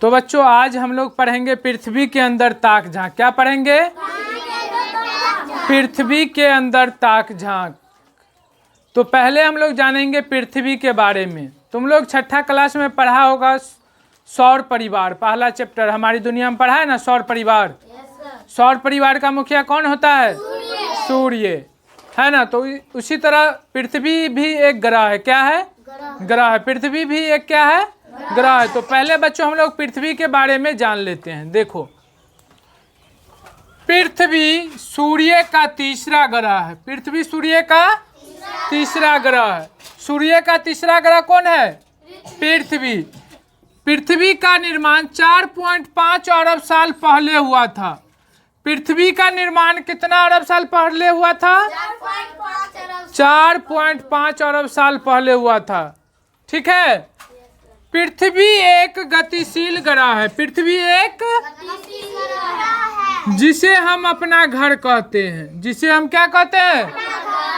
तो बच्चों आज हम लोग पढ़ेंगे पृथ्वी के अंदर ताक झांक। क्या पढ़ेंगे? पृथ्वी के अंदर ताक झांक। तो पहले हम लोग जानेंगे पृथ्वी के बारे में। तुम लोग छठा क्लास में पढ़ा होगा सौर परिवार, पहला चैप्टर हमारी दुनिया में पढ़ा है ना, सौर परिवार। सौर परिवार का मुखिया कौन होता है? सूर्य, है ना। तो उसी तरह पृथ्वी भी एक ग्रह है। क्या है? ग्रह है। पृथ्वी भी एक क्या है? ग्रह है। तो पहले बच्चों हम लोग पृथ्वी के बारे में जान लेते हैं। देखो, पृथ्वी सूर्य का तीसरा ग्रह है। पृथ्वी सूर्य का तीसरा ग्रह है। सूर्य का तीसरा ग्रह कौन है? पृथ्वी। पृथ्वी का निर्माण 4.5 अरब साल पहले हुआ था। पृथ्वी का निर्माण कितना अरब साल पहले हुआ था? 4.5 अरब साल पहले हुआ था। ठीक है। पृथ्वी एक गतिशील ग्रह है। पृथ्वी एक जिसे हम अपना घर कहते हैं। जिसे हम क्या कहते हैं?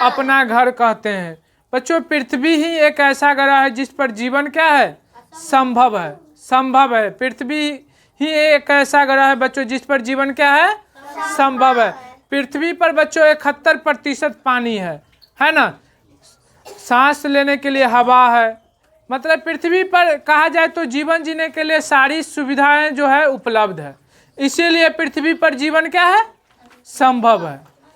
अपना घर कहते हैं। बच्चों पृथ्वी ही एक ऐसा ग्रह है जिस पर जीवन क्या है? संभव है। संभव है। पृथ्वी ही एक ऐसा ग्रह है बच्चों जिस पर जीवन क्या है? संभव है। पृथ्वी पर बच्चों 71% पानी है ना। सांस लेने के लिए हवा है। मतलब पृथ्वी पर कहा जाए तो जीवन जीने के लिए सारी सुविधाएं जो है उपलब्ध है। इसीलिए पृथ्वी पर जीवन क्या है? संभव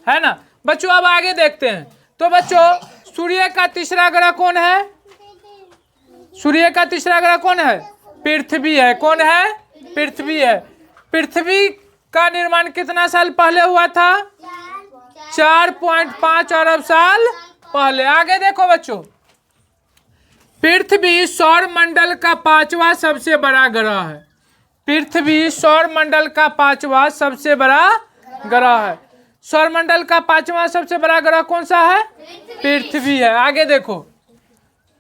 है ना। बच्चों अब आगे देखते हैं। तो बच्चों सूर्य का तीसरा ग्रह कौन है? सूर्य का तीसरा ग्रह कौन है? पृथ्वी है। कौन है? पृथ्वी है। पृथ्वी का निर्माण कितना साल पहले हुआ था? 4.5 अरब साल पहले। आगे देखो बच्चों, पृथ्वी सौर मंडल का 5वां सबसे बड़ा ग्रह है। पृथ्वी सौर मंडल का 5वां सबसे बड़ा ग्रह है। सौर मंडल का 5वां सबसे बड़ा ग्रह कौन सा है? पृथ्वी है। आगे देखो,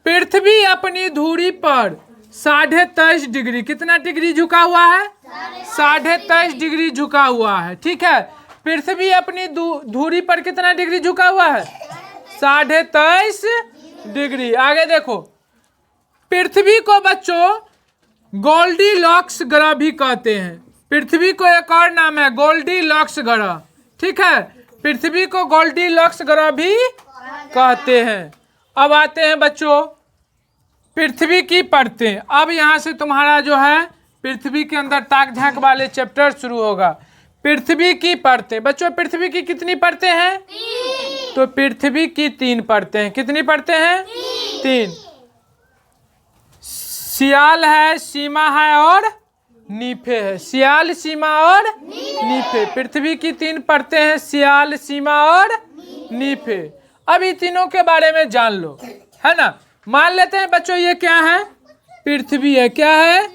पृथ्वी अपनी धुरी पर 23.5 डिग्री, कितना डिग्री झुका हुआ है? 23.5 डिग्री झुका हुआ है। ठीक है। पृथ्वी अपनी धुरी पर कितना डिग्री झुका हुआ है? 23.5 डिग्री। आगे देखो, पृथ्वी को बच्चों गोल्डीलॉक्स ग्रह भी कहते हैं। पृथ्वी को एक और नाम है गोल्डीलॉक्स ग्रह। ठीक है। पृथ्वी को गोल्डीलॉक्स ग्रह भी कहते हैं। अब आते हैं बच्चों पृथ्वी की परतें। अब यहाँ से तुम्हारा जो है पृथ्वी के अंदर ताक झांक वाले चैप्टर शुरू होगा। पृथ्वी की परतें। बच्चों पृथ्वी की कितनी परतें हैं? 3। तो पृथ्वी की 3 परतें हैं। कितनी परतें हैं? 3। सियाल है, सीमा है और नीफे है। सियाल, सीमा और नीफे। पृथ्वी की 3 परतें हैं, सियाल, सीमा और नीफे। अब ये तीनों के बारे में जान लो, है ना। मान लेते हैं बच्चों ये क्या है? पृथ्वी है। क्या है?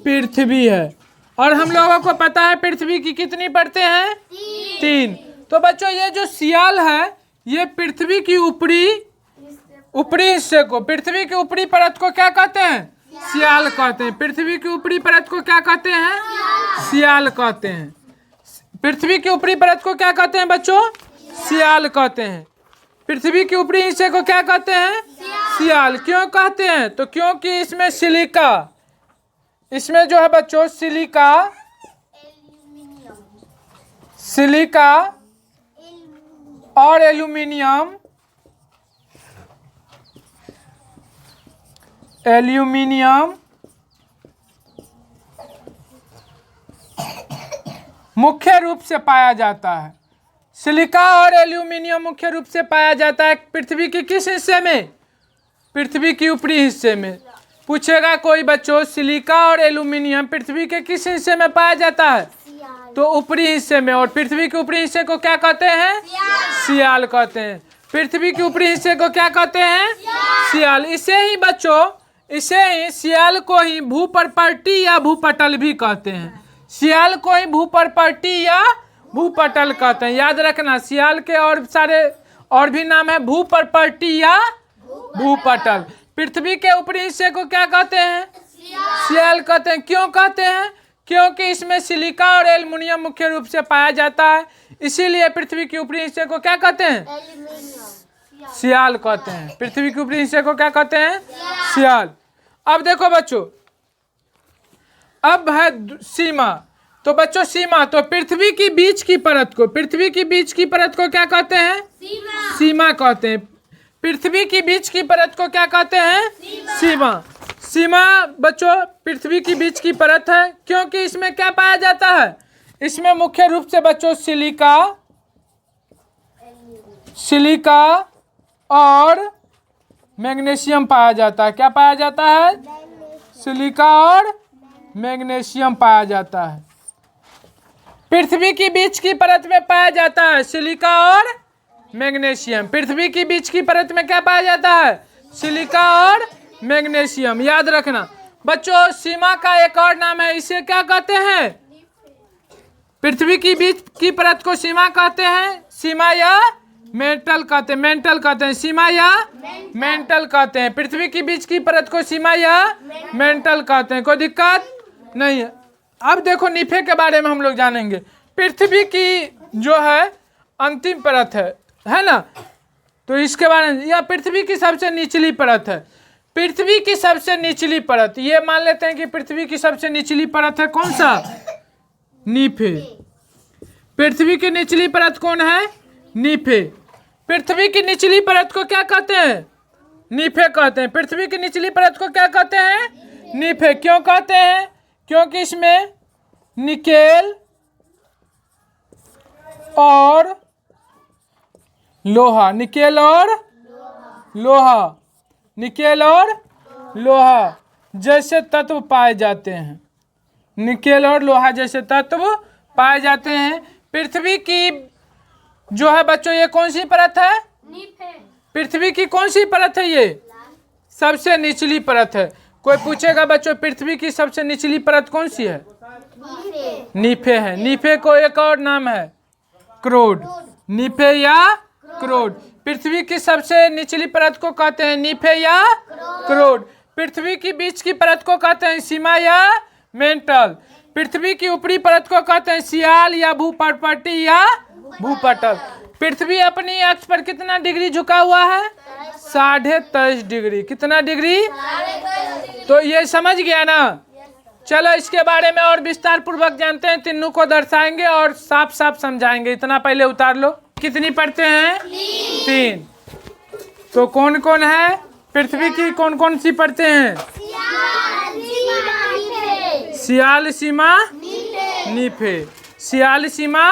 पृथ्वी है। और हम लोगों को पता है पृथ्वी की कितनी परतें हैं? 3। तो बच्चों ये जो सियाल है ये पृथ्वी की ऊपरी हिस्से को, पृथ्वी की ऊपरी परत को क्या कहते हैं? सियाल कहते हैं। पृथ्वी की ऊपरी परत को क्या कहते हैं? सियाल कहते हैं। पृथ्वी की ऊपरी परत को क्या कहते हैं बच्चों? सियाल कहते हैं। पृथ्वी के ऊपरी हिस्से को क्या कहते हैं? सियाल। क्यों कहते हैं? तो क्योंकि इसमें सिलिका, इसमें जो है बच्चों सिलिका और एल्यूमिनियम मुख्य रूप से पाया जाता है। सिलिका और एल्यूमिनियम मुख्य रूप से पाया जाता है पृथ्वी के किस हिस्से में? पृथ्वी की ऊपरी हिस्से में। पूछेगा कोई बच्चों सिलिका और एल्यूमिनियम पृथ्वी के किस हिस्से में पाया जाता है? तो ऊपरी हिस्से में। और पृथ्वी के ऊपरी हिस्से को क्या कहते हैं? सियाल कहते हैं। पृथ्वी के ऊपरी हिस्से को क्या कहते हैं? सियाल। इसे ही बच्चों सियाल को ही भूपर्पटी या भूपटल भी कहते हैं। सियाल को ही भूपर्पटी या भूपटल कहते हैं। याद रखना, सियाल के और भी नाम है भूपर्पटी या भूपटल। पृथ्वी के ऊपरी हिस्से को क्या कहते हैं? सियाल कहते हैं। क्यों कहते हैं? क्योंकि इसमें सिलिका और एल्युमिनियम मुख्य रूप से पाया जाता है। इसीलिए पृथ्वी के ऊपरी हिस्से को क्या कहते हैं? सियाल कहते हैं। पृथ्वी के ऊपरी हिस्से को क्या कहते हैं? सियाल। अब देखो बच्चों, अब है सीमा। तो बच्चों सीमा, तो पृथ्वी की बीच की परत को, पृथ्वी की बीच की परत को क्या कहते हैं? सीमा कहते हैं। पृथ्वी की बीच की परत को क्या कहते हैं? सीमा। सीमा बच्चों पृथ्वी की बीच की परत है, क्योंकि इसमें क्या पाया जाता है? इसमें मुख्य रूप से बच्चों सिलिका और मैग्नीशियम पाया जाता है। क्या पाया जाता है? सिलिका और मैग्नीशियम पाया जाता है। पृथ्वी की बीच की परत में पाया जाता है सिलिका और मैग्नीशियम। पृथ्वी की बीच की परत में क्या पाया जाता है? सिलिका और मैग्नीशियम। याद रखना बच्चों, सीमा का एक और नाम है, इसे क्या कहते हैं? पृथ्वी की बीच की परत को सीमा कहते हैं, सीमा या मेंटल कहते हैं, मेंटल कहते हैं, सीमा या मेंटल कहते हैं। पृथ्वी की बीच की परत को सीमा या मेंटल कहते हैं, कोई दिक्कत नहीं है। अब देखो नीफे के बारे में हम लोग जानेंगे। पृथ्वी की जो है अंतिम परत है ना, तो इसके बारे में, यह पृथ्वी की सबसे निचली परत है। पृथ्वी की सबसे निचली परत, ये मान लेते हैं कि पृथ्वी की सबसे निचली परत है कौन सा? नीफे। पृथ्वी की निचली परत कौन है? नीफे। पृथ्वी की निचली परत को क्या कहते हैं? नीफे कहते हैं। पृथ्वी की निचली परत को क्या कहते हैं? नीफे। क्यों कहते हैं? क्योंकि इसमें निकेल और लोहा, निकेल और लोहा जैसे तत्व पाए जाते हैं। निकेल और लोहा जैसे तत्व पाए जाते हैं। पृथ्वी की जो है बच्चों, ये कौन सी परत है? पृथ्वी की कौन सी परत है? ये सबसे निचली परत है। कोई पूछेगा बच्चों पृथ्वी की सबसे निचली परत कौन सी है? नीफे है। नीफे को एक और नाम है क्रोड, नीफे या क्रोड। पृथ्वी की सबसे निचली परत को कहते हैं नीफे या क्रोड। पृथ्वी की बीच की परत को कहते हैं सीमा या मेंटल। पृथ्वी की ऊपरी परत को कहते हैं सियाल या भूपर्पटी या भूपटल। पृथ्वी अपनी अक्ष पर कितना डिग्री झुका हुआ है? 23.5 डिग्री। कितना डिग्री? तो ये समझ गया ना। चलो इसके बारे में और विस्तार पूर्वक जानते हैं, तीनों को दर्शाएंगे और साफ साफ समझाएंगे। इतना पहले उतार लो। कितनी पढ़ते हैं? 3। तो कौन कौन है? पृथ्वी की कौन कौन सी पढ़ते हैं? सियाल, सीमा, नीफे। सियाल, सीमा,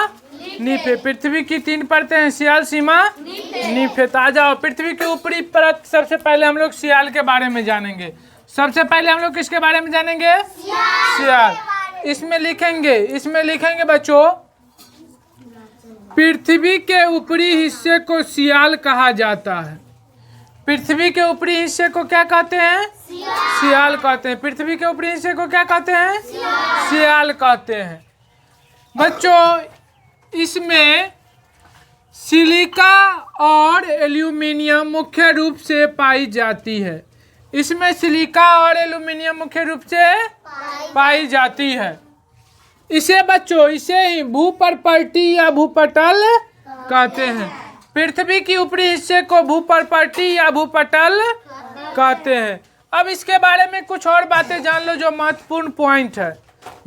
नीफे। पृथ्वी की 3 परतें हैं, सियाल, सीमा, नीफे। तो आ जाओ, पृथ्वी के ऊपरी परत सबसे पहले हम लोग सियाल के बारे में जानेंगे। सबसे पहले हम लोग किसके बारे में जानेंगे? सियाल। इसमें लिखेंगे बच्चों, पृथ्वी के ऊपरी हिस्से को सियाल कहा जाता है। पृथ्वी के ऊपरी हिस्से को क्या कहते हैं? सियाल कहते हैं। पृथ्वी के ऊपरी हिस्से को क्या कहते हैं? सियाल कहते हैं। बच्चों इसमें सिलिका और एल्यूमिनियम मुख्य रूप से पाई जाती है। इसमें सिलिका और एल्यूमिनियम मुख्य रूप से पाई जाती है। इसे बच्चों ही भूपर्पटी या भूपटल कहते हैं। पृथ्वी की ऊपरी हिस्से को भूपर्पटी या भूपटल कहते हैं। अब इसके बारे में कुछ और बातें जान लो जो महत्वपूर्ण पॉइंट है,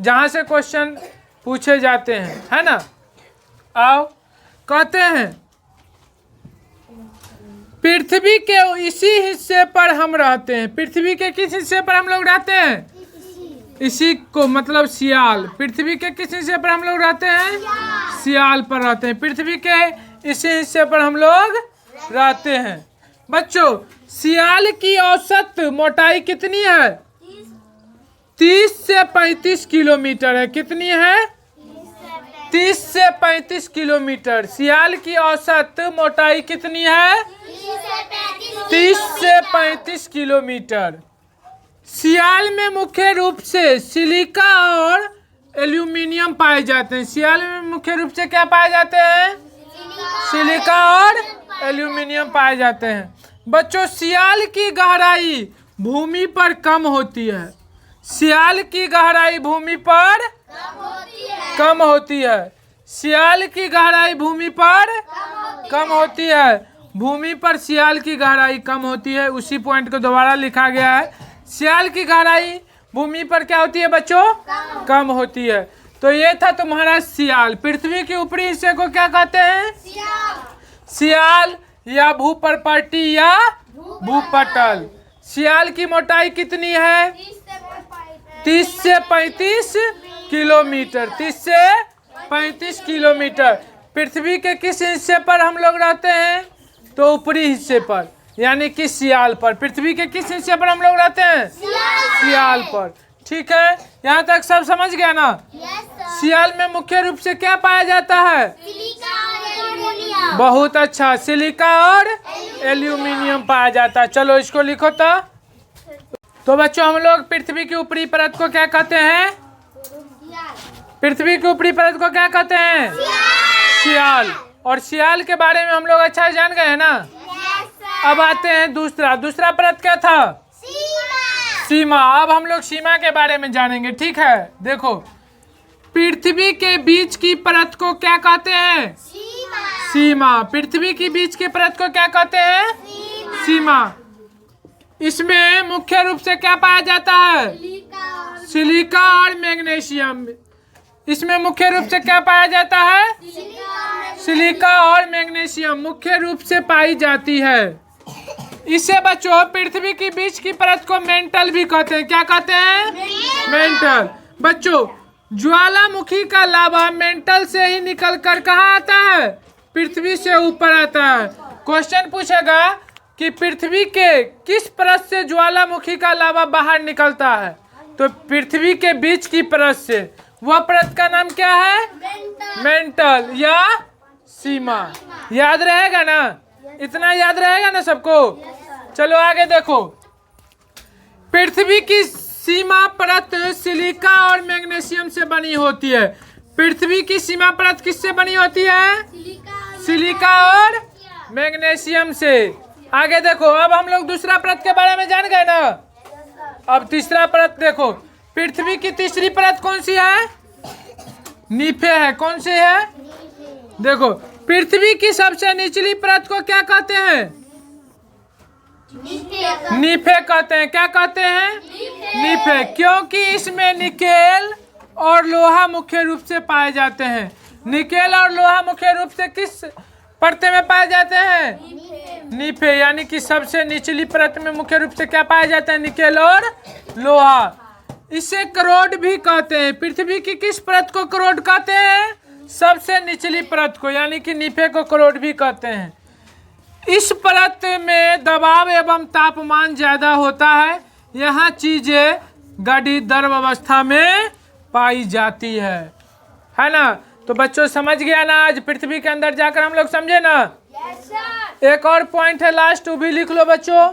जहां से क्वेश्चन पूछे जाते हैं, है ना। आओ, कहते हैं पृथ्वी के इसी हिस्से पर हम रहते हैं। पृथ्वी के किस हिस्से पर हम लोग रहते हैं? इसी को मतलब सियाल। पृथ्वी के किस हिस्से पर हम लोग रहते हैं? सियाल पर रहते हैं। पृथ्वी के इसी हिस्से पर हम लोग रहते हैं। बच्चों सियाल की औसत मोटाई कितनी है? 30 से 35 किलोमीटर है। कितनी है? 30 से 35 किलोमीटर। सियाल की औसत मोटाई कितनी है? 30 से 35 किलोमीटर। सियाल में मुख्य रूप से सिलिका और एल्यूमिनियम पाए जाते हैं। सियाल में मुख्य रूप से क्या पाए जाते हैं? सिलिका और एल्यूमिनियम पाए जाते हैं। बच्चों सियाल की गहराई भूमि पर कम होती है। सियाल की गहराई भूमि पर कम होती है। सियाल की गहराई भूमि पर कम होती है। भूमि पर सियाल की गहराई कम होती है। उसी पॉइंट को दोबारा लिखा गया है। सियाल की गहराई भूमि पर क्या होती है बच्चों? कम होती है। तो ये था तुम्हारा सियाल। पृथ्वी के ऊपरी हिस्से को क्या कहते हैं? सियाल या भूपर्पटी या भूपटल। सियाल की मोटाई कितनी है? 30 से 35 किलोमीटर। 30 से 35 किलोमीटर। पृथ्वी के किस हिस्से पर हम लोग रहते हैं? तो ऊपरी हिस्से पर, यानी कि सियाल पर। पृथ्वी के किस हिस्से पर हम लोग रहते हैं? सियाल पर। ठीक है, यहाँ तक सब समझ गया ना? सियाल में मुख्य रूप से क्या पाया जाता है? बहुत अच्छा, सिलिका और एल्यूमिनियम पाया जाता है। चलो इसको लिखो। तो बच्चों हम लोग पृथ्वी की ऊपरी परत को क्या कहते हैं? पृथ्वी की ऊपरी परत को क्या कहते हैं? सियाल। और सियाल के बारे में हम लोग अच्छा जान गए हैं ना? अब आते हैं दूसरा परत क्या था? सीमा। अब हम लोग सीमा के बारे में जानेंगे। ठीक है, देखो पृथ्वी के बीच की परत को क्या कहते हैं? सीमा। पृथ्वी के बीच की परत को क्या कहते हैं? सीमा। इसमें मुख्य रूप से क्या पाया जाता है? सिलिका और मैग्नीशियम। इसमें मुख्य रूप से क्या पाया जाता है? सिलिका और मैग्नीशियम मुख्य रूप से पाई जाती है। इसे बच्चों पृथ्वी के बीच की परत को मेंटल भी कहते हैं। क्या कहते हैं? मेंटल। बच्चों ज्वालामुखी का लावा मेंटल से ही निकल कर कहाँ आता है? पृथ्वी से ऊपर आता है। क्वेश्चन पूछेगा कि पृथ्वी के किस परत से ज्वालामुखी का लावा बाहर निकलता है? तो पृथ्वी के बीच की परत से। वह परत का नाम क्या है? मेंटल या सीमा। याद रहेगा ना? इतना याद रहेगा ना सबको? चलो आगे देखो। पृथ्वी की सीमा परत सिलिका और मैग्नीशियम से बनी होती है। पृथ्वी की सीमा परत किससे बनी होती है? सिलिका और मैग्नीशियम से। आगे देखो, अब हम लोग दूसरा परत के बारे में जान गए ना? अब तीसरा परत देखो। पृथ्वी की तीसरी परत कौन सी है? नीफे है। कौन सी है? देखो पृथ्वी की सबसे निचली परत को क्या कहते हैं? नीफे कहते हैं। क्या कहते हैं? नीफे। क्योंकि इसमें निकेल और लोहा मुख्य रूप से पाए जाते हैं। निकेल और लोहा मुख्य रूप से किस परत में पाए जाते हैं? नीफे। यानी कि सबसे निचली परत में मुख्य रूप से क्या पाया जाता है? निकेल और लोहा। इसे करोड भी कहते हैं। पृथ्वी की किस परत को करोड कहते हैं? सबसे निचली परत को, यानी कि नीफे को करोड भी कहते हैं। इस परत में दबाव एवं तापमान ज्यादा होता है। यहाँ चीजें गढ़ी द्रव अवस्था में पाई जाती है ना? तो बच्चों समझ गया ना? आज पृथ्वी के अंदर जाकर हम लोग समझे ना? एक और पॉइंट है लास्ट, वो भी लिख लो बच्चों।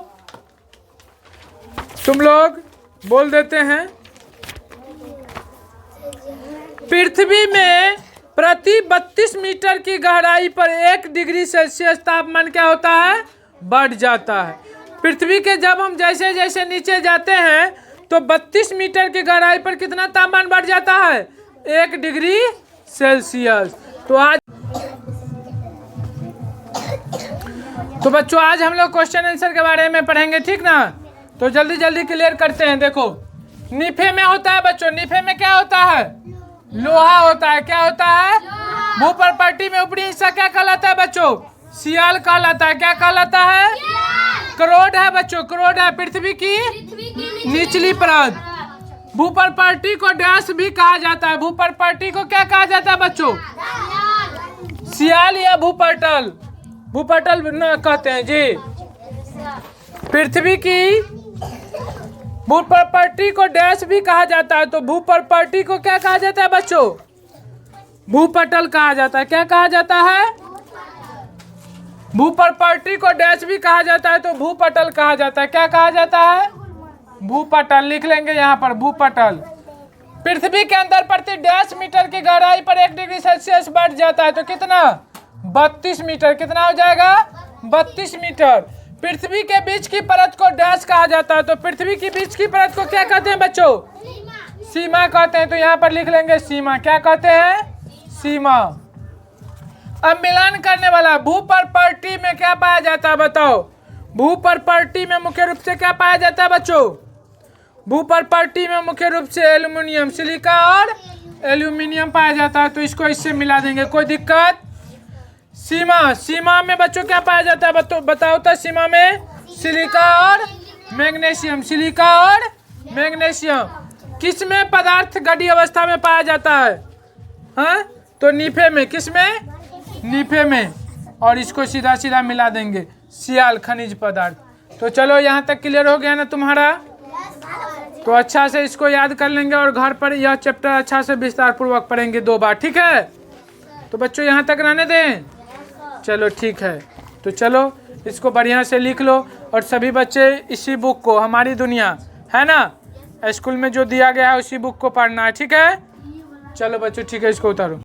तुम लोग बोल देते हैं। पृथ्वी में प्रति 32 मीटर की गहराई पर 1 डिग्री सेल्सियस तापमान क्या होता है? बढ़ जाता है। पृथ्वी के जब हम जैसे जैसे नीचे जाते हैं तो 32 मीटर की गहराई पर कितना तापमान बढ़ जाता है? 1 डिग्री सेल्सियस। तो बच्चों आज हम लोग क्वेश्चन आंसर के बारे में पढ़ेंगे। ठीक ना? तो जल्दी जल्दी क्लियर करते हैं। देखो नीफे में होता है बच्चों, नीफे में क्या होता है? लोहा होता है। क्या होता है? भूपर्पटी में ऊपरी हिस्सा क्या कहलाता है बच्चों? सियाल कहलाता है। क्या कहलाता है? करोड है बच्चों, करोड है पृथ्वी की निचली परत। भूपर्पटी को डैश भी कहा जाता है। भूपर्पटी को क्या कहा जाता है बच्चों? सियाल या भूपटल। भूपटल न कहते हैं जी। पृथ्वी की भूपर्पटी को डैश भी कहा जाता है। तो भूपर्पटी को क्या कहा जाता है बच्चों? भूपटल कहा जाता है। क्या कहा जाता है? भूपर्पटी को डैश भी कहा जाता है तो भूपटल कहा जाता है। क्या कहा जाता है? भूपटल। लिख लेंगे यहाँ पर भूपटल। पृथ्वी के अंदर प्रति डैश मीटर की गहराई पर 1 डिग्री सेल्सियस बढ़ जाता है तो कितना? 32 मीटर। कितना हो जाएगा? 32 मीटर। पृथ्वी के बीच की परत को डैश कहा जाता है। तो पृथ्वी की बीच की परत को क्या कहते हैं बच्चों? सीमा कहते हैं। तो यहाँ पर लिख लेंगे सीमा। क्या कहते हैं? सीमा। अब मिलान करने वाला भूपर्पटी में क्या पाया जाता है बताओ? भूपर्पटी में मुख्य रूप से क्या पाया जाता है बच्चों? भू प्रॉपर्टी में मुख्य रूप से एल्यूमिनियम, सिलिका और एल्यूमिनियम पाया जाता है, तो इसको इससे मिला देंगे, कोई दिक्कत। सीमा, सीमा में बच्चों क्या पाया जाता है बताओ तो। सीमा में सिलिका और मैग्नीशियम, सिलिका और मैग्नीशियम। किस में पदार्थ गढ़ी अवस्था में पाया जाता है? हाँ, तो नीफे में। किस में? नीफे में। और इसको सीधा सीधा मिला देंगे, सियाल खनिज पदार्थ। तो चलो यहाँ तक क्लियर हो गया ना तुम्हारा? तो अच्छा से इसको याद कर लेंगे और घर पर यह चैप्टर अच्छा से विस्तार पूर्वक पढ़ेंगे 2 बार, ठीक है? तो बच्चों यहाँ तक रहने दें, चलो ठीक है। तो चलो इसको बढ़िया से लिख लो, और सभी बच्चे इसी बुक को, हमारी दुनिया है ना, स्कूल में जो दिया गया है उसी बुक को पढ़ना है, ठीक है? चलो बच्चों ठीक है, इसको उतारो।